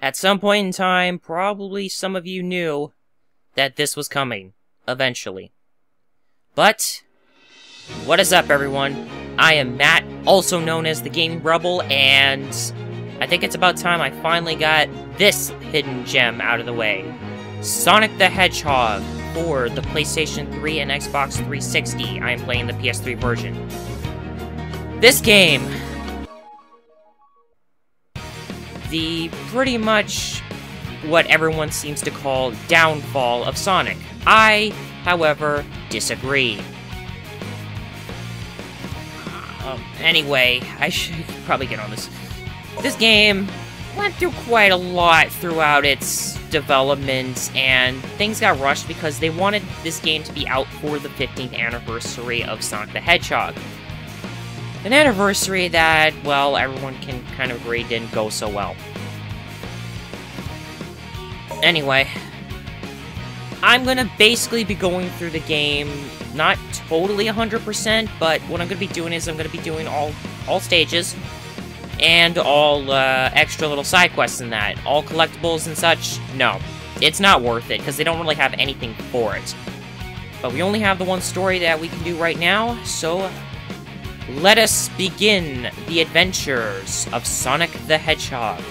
At some point in time, probably some of you knew that this was coming, eventually. But, what is up, everyone? I am Matt, also known as the Gaming Rebel, and I think it's about time I finally got this hidden gem out of the way. Sonic the Hedgehog for the PlayStation 3 and Xbox 360. I am playing the PS3 version. This game, the pretty much what everyone seems to call downfall of Sonic. I, however, disagree. Anyway, I should probably get on this. This game went through quite a lot throughout its development, and things got rushed because they wanted this game to be out for the 15th anniversary of Sonic the Hedgehog. An anniversary that, well, everyone can kind of agree didn't go so well. Anyway, I'm gonna basically be going through the game, not totally 100%, but what I'm gonna be doing is I'm gonna be doing all stages, and all extra little side quests and that. All collectibles and such, no. It's not worth it, because they don't really have anything for it. But we only have the one story that we can do right now, so let us begin the adventures of Sonic the Hedgehog.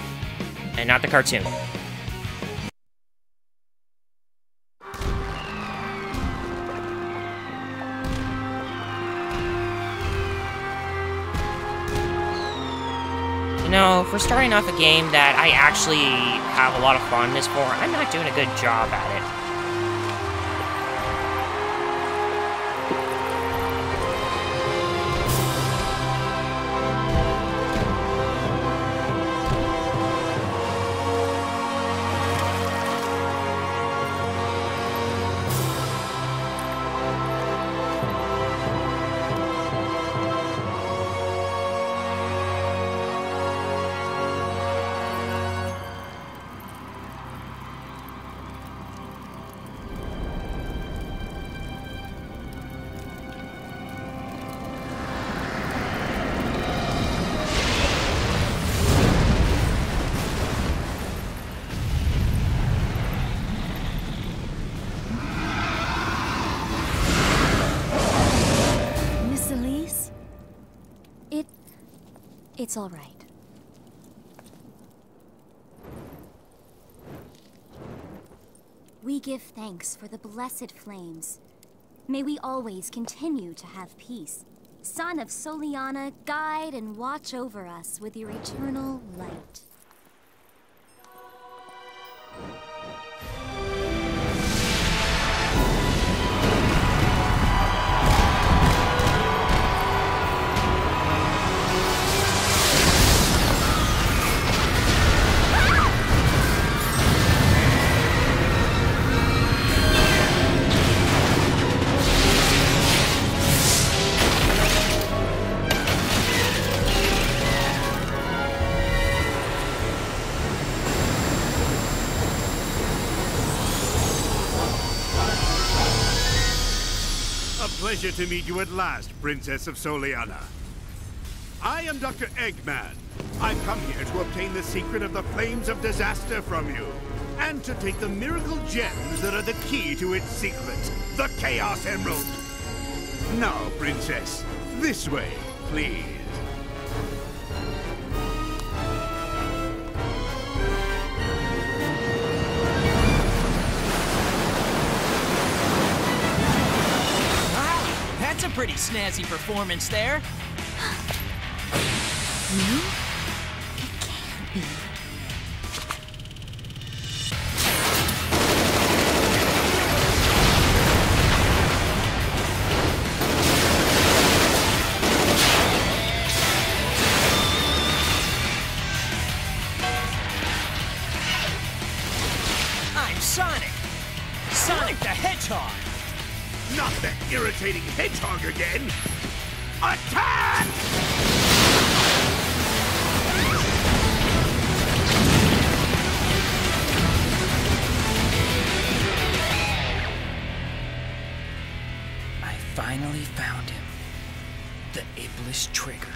And not the cartoon. You know, for starting off a game that I actually have a lot of fondness for, I'm not doing a good job at it. It's all right. We give thanks for the blessed flames. May we always continue to have peace. Son of Soleanna, guide and watch over us with your eternal light. Pleasure to meet you at last, Princess of Soleanna. I am Dr. Eggman. I've come here to obtain the secret of the flames of disaster from you, and to take the miracle gems that are the key to its secret, the Chaos Emerald. Now, Princess, this way, please. That's a pretty snazzy performance there. You? It can't be. I'm Sonic! Sonic the Hedgehog! Not that irritating hedgehog again! Attack! I finally found him. The Iblis Trigger.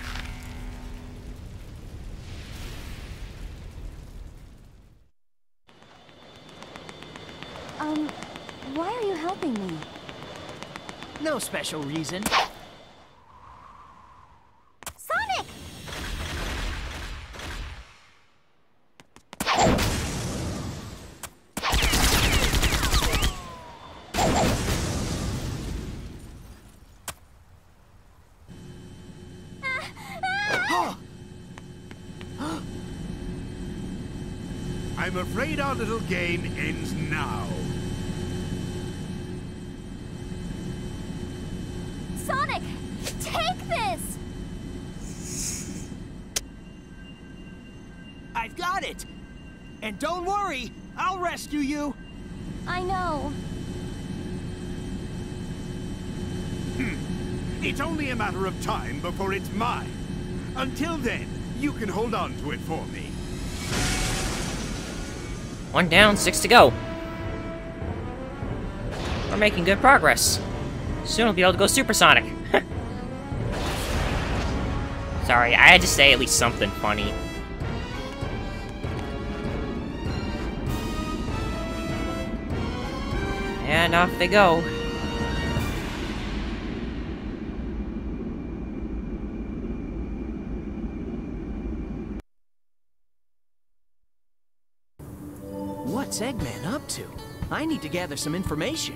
Why are you helping me? No special reason. Sonic! I'm afraid our little game ends now. Sonic! Take this! I've got it! And don't worry, I'll rescue you! I know. It's only a matter of time before it's mine. Until then, you can hold on to it for me. 1 down, 6 to go. We're making good progress. Soon we'll be able to go supersonic. Sorry, I had to say at least something funny. And off they go. What's Eggman up to? I need to gather some information.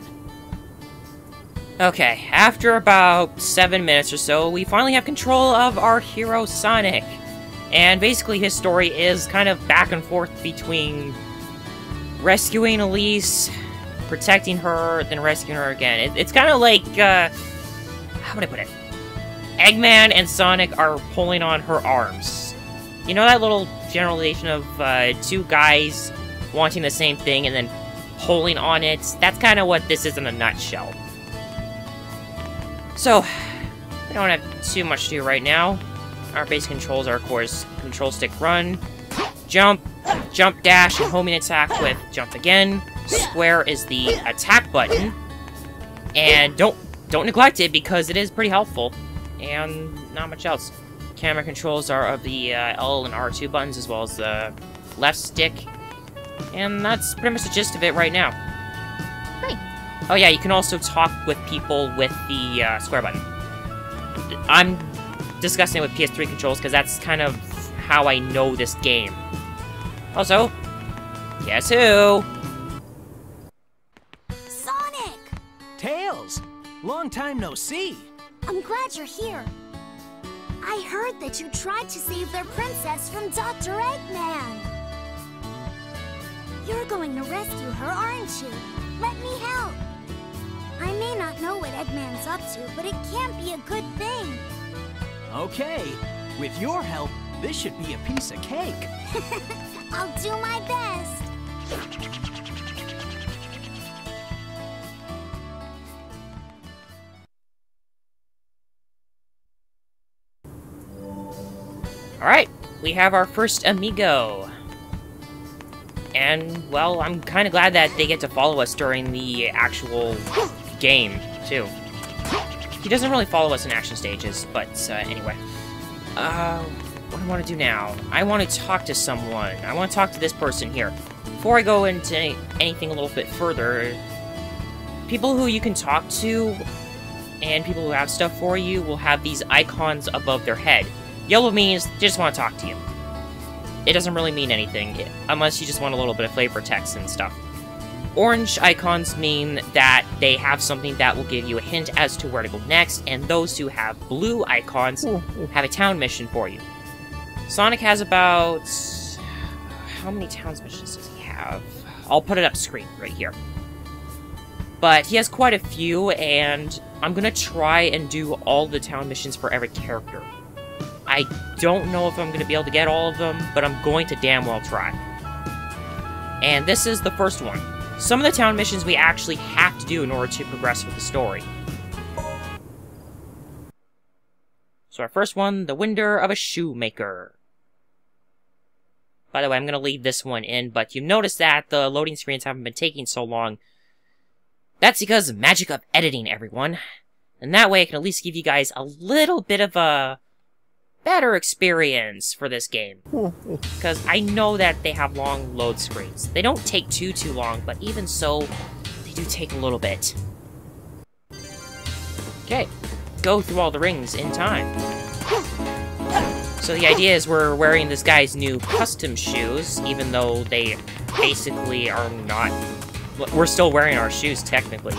Okay, after about 7 minutes or so, we finally have control of our hero Sonic. And basically his story is kind of back and forth between rescuing Elise, protecting her, then rescuing her again. It's kind of like, how would I put it? Eggman and Sonic are pulling on her arms. You know that little generalization of two guys wanting the same thing and then pulling on it? That's kind of what this is in a nutshell. So, we don't have too much to do right now. Our basic controls are, of course, control stick run, jump, jump dash, and homing attack with jump again. Square is the attack button. And don't neglect it because it is pretty helpful. And not much else. Camera controls are of the L and R2 buttons as well as the left stick. And that's pretty much the gist of it right now. Great. Oh yeah, you can also talk with people with the square button. I'm discussing it with PS3 controls because that's kind of how I know this game. Also, guess who? Sonic! Tails! Long time no see! I'm glad you're here. I heard that you tried to save their princess from Dr. Eggman. You're going to rescue her, aren't you? Let me help. I may not know what Eggman's up to, but it can't be a good thing. Okay, with your help, this should be a piece of cake. I'll do my best. Alright, we have our first amigo. And, well, I'm kind of glad that they get to follow us during the actual game, too. He doesn't really follow us in action stages, but anyway. What do I want to do now? I want to talk to someone. I want to talk to this person here. Before I go into anything a little bit further, people who you can talk to and people who have stuff for you will have these icons above their head. Yellow means they just want to talk to you. It doesn't really mean anything, unless you just want a little bit of flavor text and stuff. Orange icons mean that they have something that will give you a hint as to where to go next, and those who have blue icons have a town mission for you. Sonic has about... how many towns missions does he have? I'll put it up screen right here. But he has quite a few, and I'm gonna try and do all the town missions for every character. I don't know if I'm going to be able to get all of them, but I'm going to damn well try. And this is the first one. Some of the town missions we actually have to do in order to progress with the story. So our first one, the Winder of a Shoemaker. By the way, I'm going to leave this one in, but you notice that the loading screens haven't been taking so long. That's because of the magic of editing, everyone. And that way I can at least give you guys a little bit of a better experience for this game. Because I know that they have long load screens. They don't take too long, but even so, They do take a little bit. Okay. Go through all the rings in time. So the idea is we're wearing this guy's new custom shoes, even though they basically are not... We're still wearing our shoes, technically.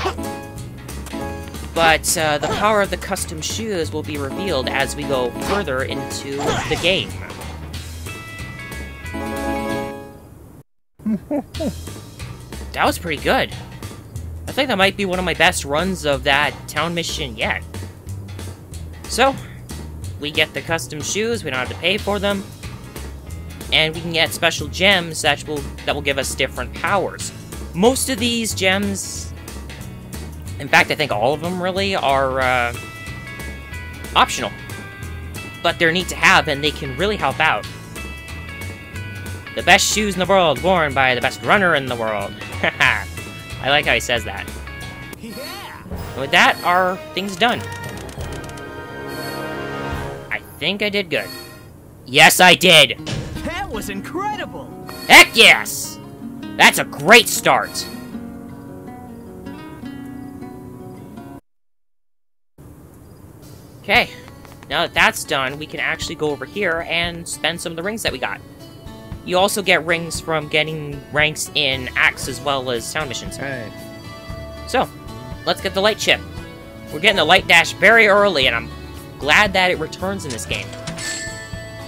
But the power of the custom shoes will be revealed as we go further into the game. That was pretty good. I think that might be one of my best runs of that town mission yet. So, we get the custom shoes, we don't have to pay for them. And we can get special gems that will give us different powers. Most of these gems, in fact I think all of them really, are optional. But they're neat to have and they can really help out. The best shoes in the world, worn by the best runner in the world. Haha. I like how he says that. Yeah. And with that, our thing's done. I think I did good. Yes, I did! That was incredible! Heck yes! That's a great start! Okay, now that that's done, we can actually go over here and spend some of the rings that we got. You also get rings from getting ranks in Axe as well as town missions. Right. So, let's get the light chip. We're getting the light dash very early, and I'm glad that it returns in this game.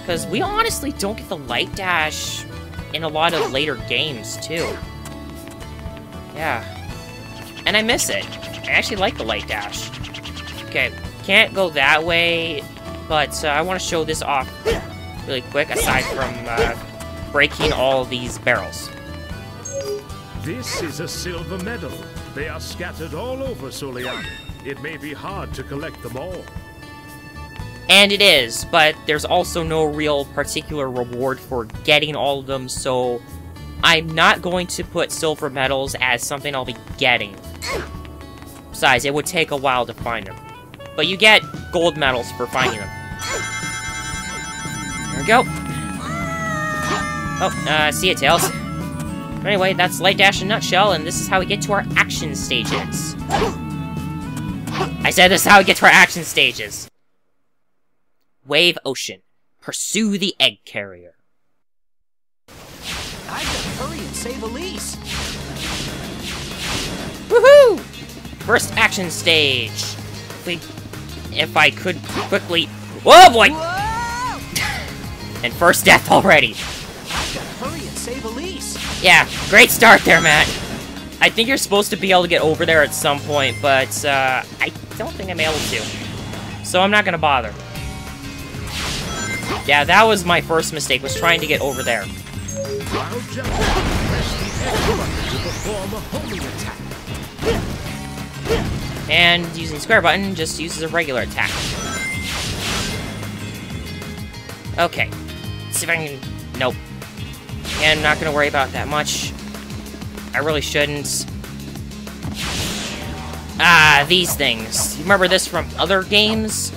Because we honestly don't get the light dash in a lot of later games, too. Yeah. And I miss it. I actually like the light dash. Okay, can't go that way, but I want to show this off really quick, aside from breaking all these barrels. This is a silver medal. They are scattered all over Soleanna. It may be hard to collect them all. And it is, but there's also no real particular reward for getting all of them, so I'm not going to put silver medals as something I'll be getting. Besides, it would take a while to find them. But you get gold medals for finding them. There we go. Oh, see ya, Tails. But anyway, that's Light Dash in a nutshell, and this is how we get to our action stages. I said this is how we get to our action stages. Wave Ocean. Pursue the egg carrier. I've got to hurry and save Elise. Woohoo! First action stage. If I could quickly... Whoa, boy! Whoa! And first death already. I've got to hurry and save Elise. Yeah, great start there, Matt. I think you're supposed to be able to get over there at some point, but I don't think I'm able to. So I'm not gonna bother. Yeah, that was my first mistake, was trying to get over there. While jumping, press the X button to perform a homing attack. And using square button just uses a regular attack. Okay. Let's see if I can... Nope. Yeah, I'm not gonna worry about that much. I really shouldn't. Ah, these things. You remember this from other games?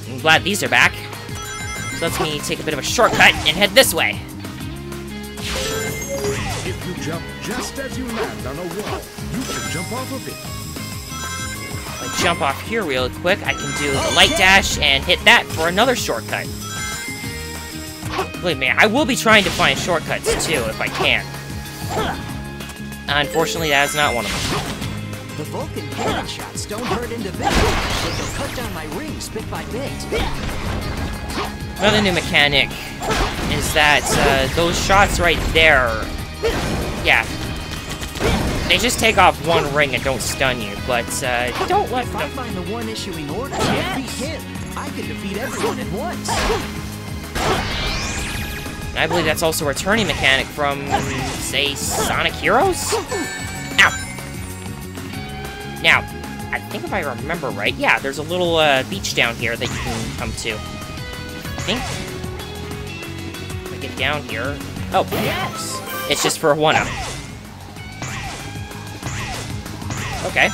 I'm glad these are back. So lets me take a bit of a shortcut and head this way. If you jump just as you land on a wall, you can jump off of it. If I jump off here real quick, I can do the light dash and hit that for another shortcut. Believe me, I will be trying to find shortcuts too, if I can. Unfortunately, that is not one of them. The Vulcan cannon shots don't hurt individually, but they'll cut down my rings bit by bit. Another new mechanic is that those shots right there, yeah, they just take off one ring and don't stun you, but don't let If I them... find the one issuing orders and defeat him, I can defeat everyone at once. I believe that's also a returning mechanic from, say, Sonic Heroes? Ow! Now, I think if I remember right, yeah, there's a little beach down here that you can come to. I think. If I get down here... Oh, yes! It's just for a 1-up. Okay.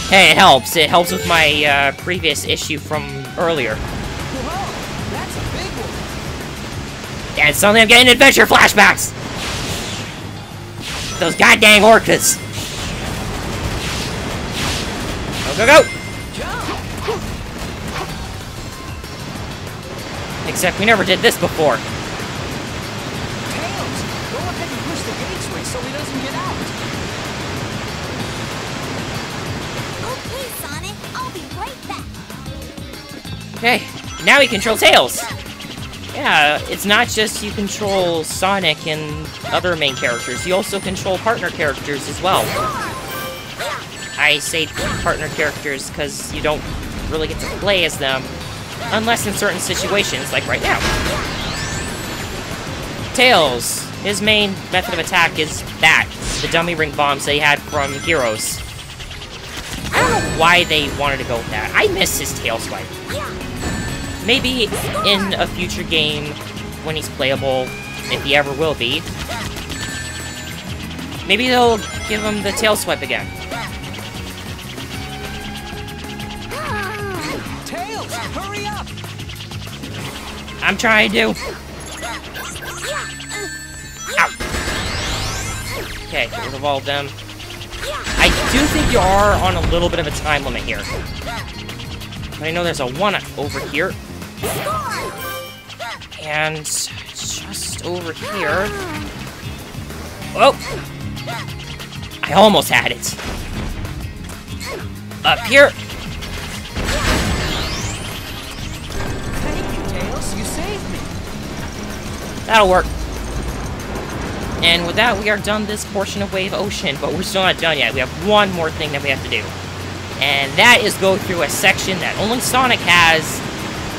Hey, it helps. It helps with my previous issue from earlier. Whoa, that's a big one. And suddenly I'm getting adventure flashbacks! those goddamn orcas! Go, go, go! Except we never did this before. Tails, go ahead and push the gate switch so he doesn't get out. Okay, Sonic, I'll be right back. Okay, now we control Tails! Yeah, it's not just you control Sonic and other main characters, you also control partner characters as well. I say partner characters because you don't really get to play as them, unless in certain situations, like right now. Tails, his main method of attack is that, the dummy ring bombs they had from Heroes. I don't know why they wanted to go with that. I miss his tail swipe. Maybe in a future game, when he's playable, if he ever will be, maybe they'll give him the tail swipe again. Tails, hurry up! I'm trying to. Ow. Okay, get rid of all of them. I do think you are on a little bit of a time limit here. But I know there's a one over here. And just over here. Whoa! I almost had it. Up here. Thank you, Tails. You saved me. That'll work. And with that, we are done this portion of Wave Ocean, but we're still not done yet. We have one more thing that we have to do. And that is go through a section that only Sonic has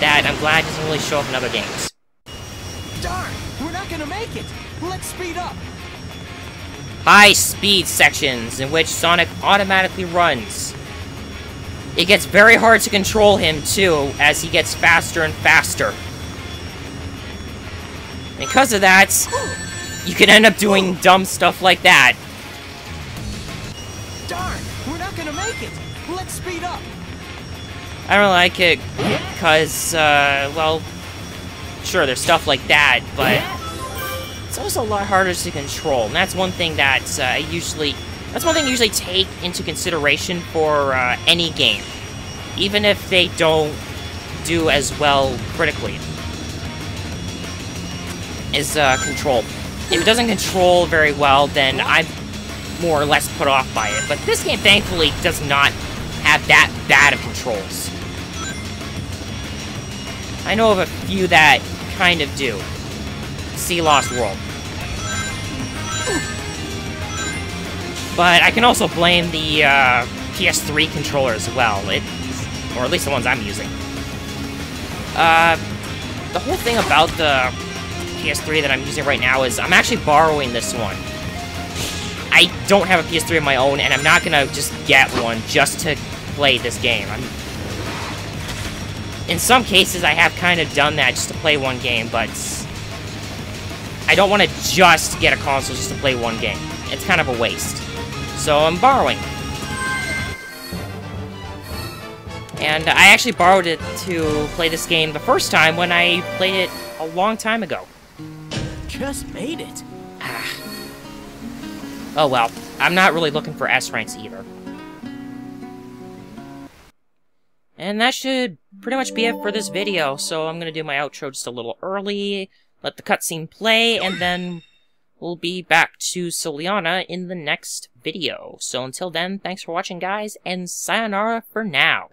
that I'm glad doesn't really show up in other games. Darn, we're not gonna make it. Let's speed up. High-speed sections in which Sonic automatically runs. It gets very hard to control him, too, as he gets faster and faster. Because of that, you can end up doing dumb stuff like that. Darn, we're not gonna make it. Let's speed up. I don't like it because, well, sure, there's stuff like that, but it's also a lot harder to control. And that's one thing that I usually take into consideration for any game, even if they don't do as well critically. Is control. If it doesn't control very well, then I'm more or less put off by it. But this game, thankfully, does not have that bad of controls. I know of a few that kind of do. See Lost World. But I can also blame the PS3 controller as well. Or at least the ones I'm using. The whole thing about the PS3 that I'm using right now is I'm actually borrowing this one. I don't have a PS3 of my own, and I'm not gonna just get one just to play this game. In some cases, I have kind of done that just to play one game, but I don't want to just get a console just to play one game. It's kind of a waste. So I'm borrowing. And I actually borrowed it to play this game the first time when I played it a long time ago. Just made it. Oh well, I'm not really looking for S ranks either. And that should pretty much be it for this video, so I'm gonna do my outro just a little early, let the cutscene play, and then we'll be back to Soleanna in the next video. So until then, thanks for watching, guys, and sayonara for now.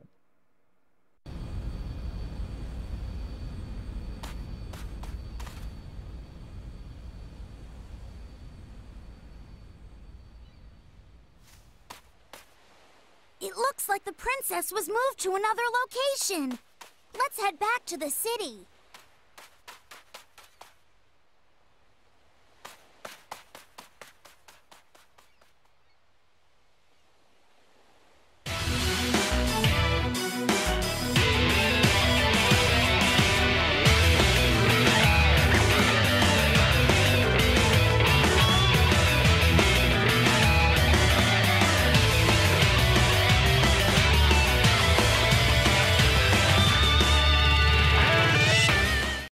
It looks like the princess was moved to another location. Let's head back to the city.